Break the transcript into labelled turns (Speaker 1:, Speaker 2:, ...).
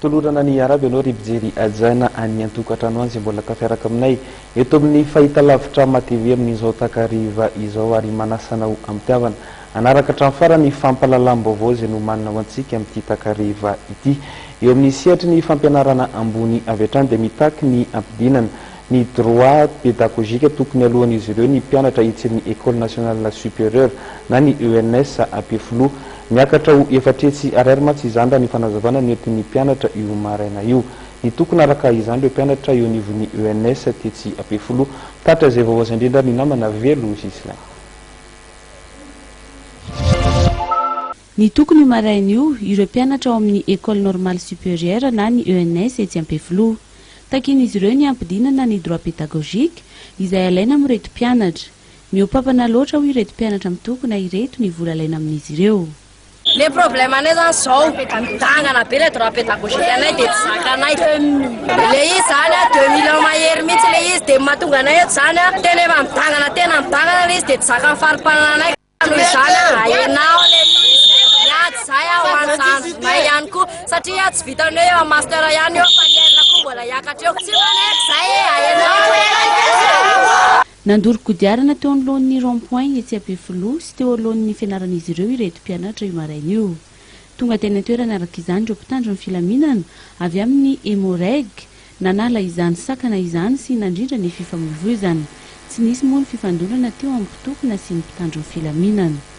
Speaker 1: tolorana ny araby ianao ribijery ajaina any antokatrano any izay mbola tafiaraka aminay eto amin'ny fahitalavitra matv amin'izao takariva izao ary manasanao amitiavana anaraka hatramin'ny farany fampalalam-baovao izay no manana ho antsika amin'ity takariva ity. Eo amin'ny sehatry ny fampianarana ambony avy hatrany dia mitaky ny ampidinana ny droit pédagogique tokony alohan'izy ireo ny mpianatra hitsiriny École nationale supérieure na ny ENS Ampefiloha miakatra ho efatretsy ariary matsy izany raha ny fanazavana ny entin'ny mpianatra io maraina io. Ny tokony araka izany ireo mpianatra eo anivon'ny ENS tetsy Ampefiloha tatra izay vaovaza indrindra ny namana velo Zisla.
Speaker 2: Ny tokony maraina io ireo mpianatra ao amin'ny École normale supérieure na ny ENS etsy Ampefiloha. Takin'izy ireo ny ampidinana ny droit pédagogique izay alaina amin'ireto mpianatra. Miompampana loatra ho ireto mpianatra amin'ny tokona ireto ny vola alaina amin'izy ireo.
Speaker 3: Le problème anay zany zao mitangana be le droit pédagogique anay dia tsy zakanay. Le izy zany 2 millions mahery mihitsy le izy dia mahatonga anay eto zany tena efa mitangana tena mitangana le izy dia tsy zakan'ny faripananay. Noho izany ahenao le miady zay ho an'izany ihany koa satria tsy vitan'ny hoe master ihany eo fa ny elona koa mbola hiakatra eo. Tsy maneky zay ahenao.
Speaker 2: Nandoro kodiarana teo anoloan'ny rond-point etsy Ampefiloha sy teo alohan'ny fianaran'izy ireo ireto mpianatra io maraina io. Tonga teny toerana araka izany ireo mpitandro ny filaminana avy amin'ny Emoreg nanala izany sakana izany sy nandrindra ny fifamoivoizana. Tsy nisy moa ny fifandonana teo amin'ny mpitokona sy ny mpitandro ny filaminana.